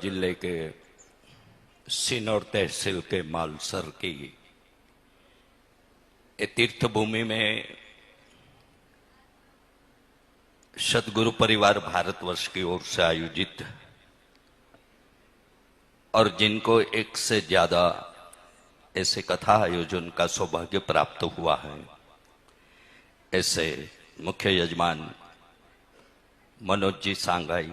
जिले के सिनौर तहसील के मालसर की तीर्थ भूमि में सदगुरु परिवार भारतवर्ष की ओर से आयोजित और जिनको एक से ज्यादा ऐसे कथा आयोजन का सौभाग्य प्राप्त हुआ है, ऐसे मुख्य यजमान मनोज जी सांगाई,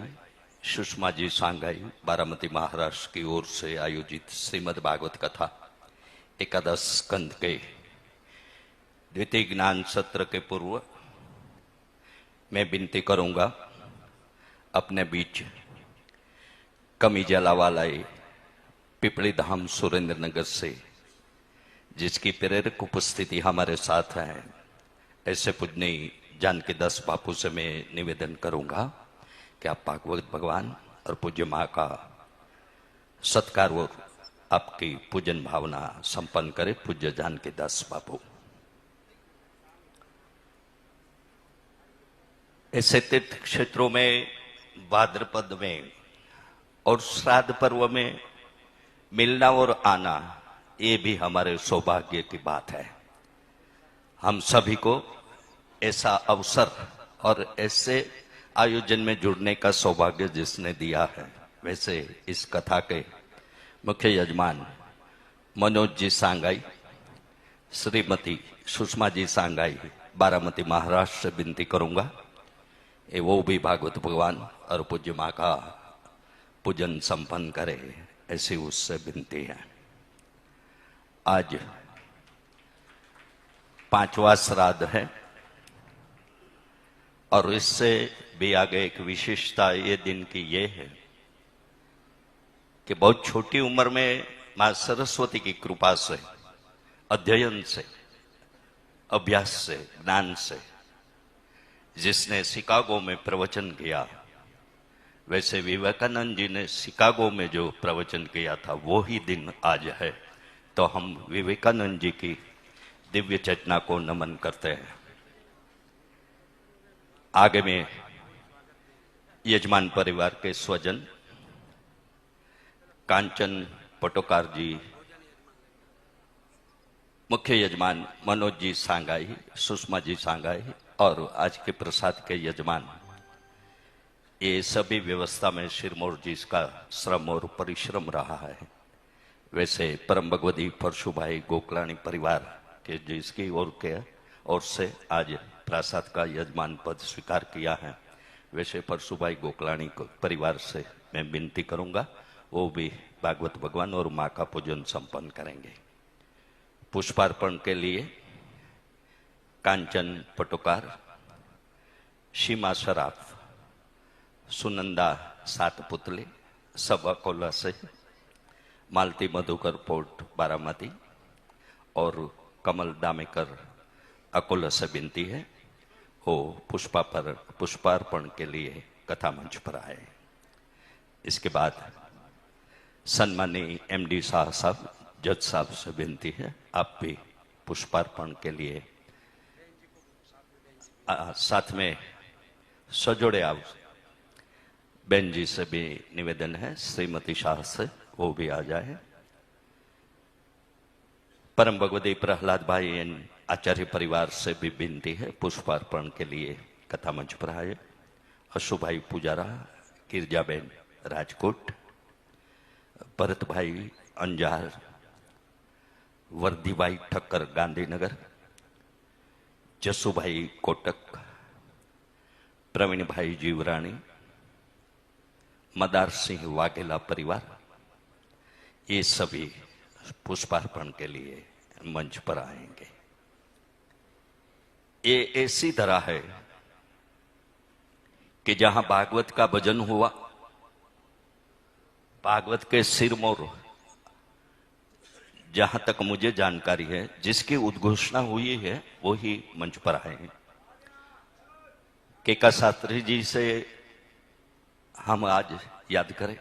सुषमा जी सांगाई, बारामती महाराष्ट्र की ओर से आयोजित श्रीमद् भागवत कथा एकादश स्कंद के द्वितीय ज्ञान सत्र के पूर्व मैं विनती करूंगा अपने बीच कमी जलावालाई पिपली धाम सुरेंद्र नगर से, जिसकी प्रेरक उपस्थिति हमारे साथ है, ऐसे पूजनीय जानकी दास बापू से मैं निवेदन करूंगा कि आप भागवत भगवान और पूज्य मां का सत्कार और आपकी पूजन भावना संपन्न करें। पूज्य जानकी दास बापू। ऐसे तीर्थ क्षेत्रों में भाद्रपद में और श्राद्ध पर्व में मिलना और आना, ये भी हमारे सौभाग्य की बात है। हम सभी को ऐसा अवसर और ऐसे आयोजन में जुड़ने का सौभाग्य जिसने दिया है, वैसे इस कथा के मुख्य यजमान मनोज जी सांगाई, श्रीमती सुषमा जी सांगाई, बारामती महाराष्ट्र से विनती करूंगा ये वो भी भागवत भगवान और पूज्य मां का पूजन संपन्न करे, ऐसी उससे विनती है। आज 5वां श्राद्ध है और इससे भी आगे एक विशेषता ये दिन की ये है कि बहुत छोटी उम्र में मां सरस्वती की कृपा से, अध्ययन से, अभ्यास से, ज्ञान से जिसने शिकागो में प्रवचन किया, वैसे विवेकानंद जी ने शिकागो में जो प्रवचन किया था वो ही दिन आज है, तो हम विवेकानंद जी की दिव्य चेतना को नमन करते हैं। आगे में यजमान परिवार के स्वजन कांचन पटोकार जी, मुख्य यजमान मनोज जी सांगाई, सुषमा जी सांगाई और आज के प्रसाद के यजमान, ये सभी व्यवस्था में सिरमौर जी का श्रम और परिश्रम रहा है। वैसे परम भगवती परशु भाई गोकलाणी परिवार के जिसकी ओर से आज प्रसाद का यजमान पद स्वीकार किया है, वैसे परशु भाई गोकलाणी परिवार से मैं विनती करूंगा वो भी भागवत भगवान और मां का पूजन संपन्न करेंगे। पुष्पार्पण के लिए कांचन पटोकार, सीमा शराफ, सुनंदा सात पुतले सब अकोला से, मालती मधुकर पोर्ट बारामती और कमल दामेकर अकोला से विनती है वो पुष्पार्पण के लिए कथा मंच पर आए। इसके बाद सम्मानीय एमडी साहब, जज साहब से विनती है आप भी पुष्पार्पण के लिए साथ में सजोड़े आओ। बहन जी से भी निवेदन है, श्रीमती शाह से वो भी आ जाए। परम भगवती प्रहलाद भाई आचार्य परिवार से भी विनती है पुष्पार्पण के लिए कथा मंच पर आए। अशु भाई पुजारा, गिरजाबेन राजकोट, भरत भाई अंजार, वर्दी भाई ठक्कर गांधीनगर, जसु भाई कोटक, प्रवीण भाई जीवरानी, मदार सिंह वाघेला परिवार, ये सभी पुष्पार्पण के लिए मंच पर आएंगे। ये ऐसी तरह है कि जहां भागवत का भजन हुआ, भागवत के सिरमौर जहां तक मुझे जानकारी है जिसकी उद्घोषणा हुई है वो ही मंच पर आए हैं। केका शास्त्री जी से हम आज याद करें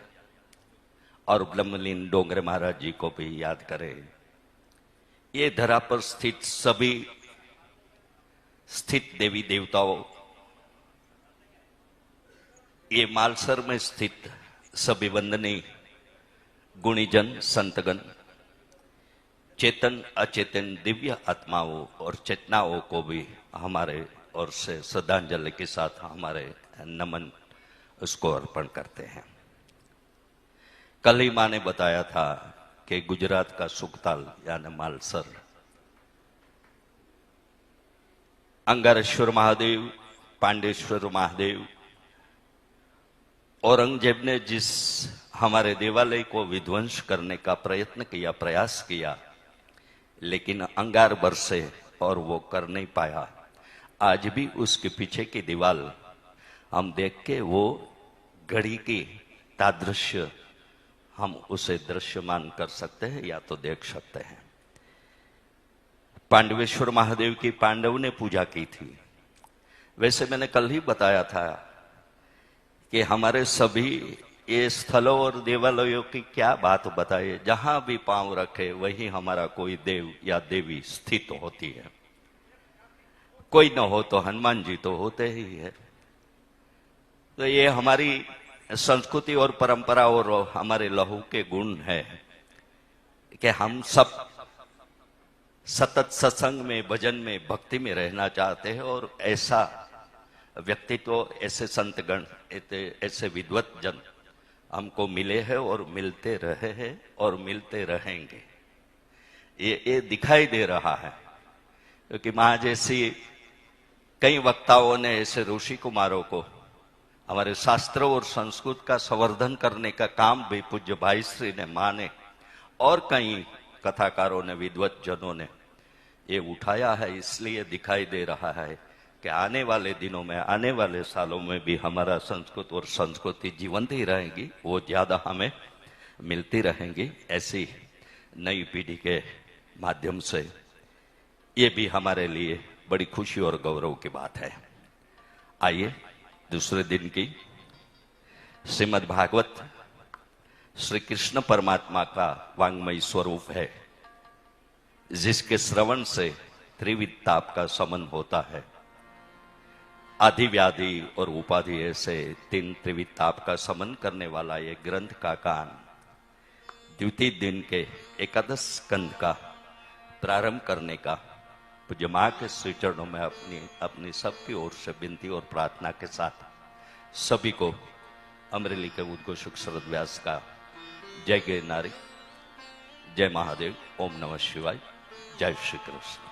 और ब्रह्मलीन डोंगरे महाराज जी को भी याद करें। ये धरा पर स्थित सभी स्थित देवी देवताओं, ये मालसर में स्थित सभी वंदनीय गुणीजन संतगण, चेतन अचेतन दिव्य आत्माओं और चेतनाओं को भी हमारे ओर से श्रद्धांजलि के साथ हमारे नमन उसको अर्पण करते हैं। कल ही माँ ने बताया था कि गुजरात का सुखताल यानी मालसर, अंगारेश्वर महादेव, पांडेश्वर महादेव, औरंगजेब ने जिस हमारे देवालय को विध्वंस करने का प्रयत्न किया, प्रयास किया, लेकिन अंगार बरसे और वो कर नहीं पाया। आज भी उसके पीछे की दीवार हम देख के वो घड़ी की तादृश्य हम उसे दृश्यमान कर सकते हैं या तो देख सकते हैं। पांडवेश्वर महादेव की पांडव ने पूजा की थी। वैसे मैंने कल ही बताया था कि हमारे सभी ये स्थलों और देवालयों की क्या बात बताए, जहां भी पांव रखे वहीं हमारा कोई देव या देवी स्थित होती है। कोई न हो तो हनुमान जी तो होते ही है। तो ये हमारी संस्कृति और परंपरा और हमारे लहू के गुण है कि हम सब सतत सत्संग में, भजन में, भक्ति में रहना चाहते हैं और ऐसा व्यक्तित्व, ऐसे संतगण, ऐसे विद्वत जन हमको मिले हैं और मिलते रहे हैं और मिलते रहेंगे। ये दिखाई दे रहा है क्योंकि मां जैसी कई वक्ताओं ने, ऐसे ऋषि कुमारों को हमारे शास्त्रों और संस्कृत का संवर्धन करने का काम भी पूज्य भाई श्री ने, मां ने और कई कथाकारों ने, विद्वत जनों ने ये उठाया है। इसलिए दिखाई दे रहा है कि आने वाले दिनों में, आने वाले सालों में भी हमारा संस्कृत और संस्कृति जीवंत ही रहेगी, वो ज्यादा हमें मिलती रहेंगी। ऐसी नई पीढ़ी के माध्यम से ये भी हमारे लिए बड़ी खुशी और गौरव की बात है। आइए दूसरे दिन की श्रीमद् भागवत श्री कृष्ण परमात्मा का वांग्मय स्वरूप है, जिसके श्रवण से त्रिविध ताप का शमन होता है। आदि व्याधि और उपाधि ऐसे तीन त्रिविध ताप का शमन करने वाला ये ग्रंथ का कान द्वितीय दिन के एकादश स्कंद का प्रारंभ करने का पूज्य मां के श्री चरणों में अपनी सबकी ओर से विनती और प्रार्थना के साथ सभी को अमरेली के उद्घोषक शरद व्यास का जय गिरनारी, जय महादेव, ओम नमः शिवाय, जय श्री कृष्ण।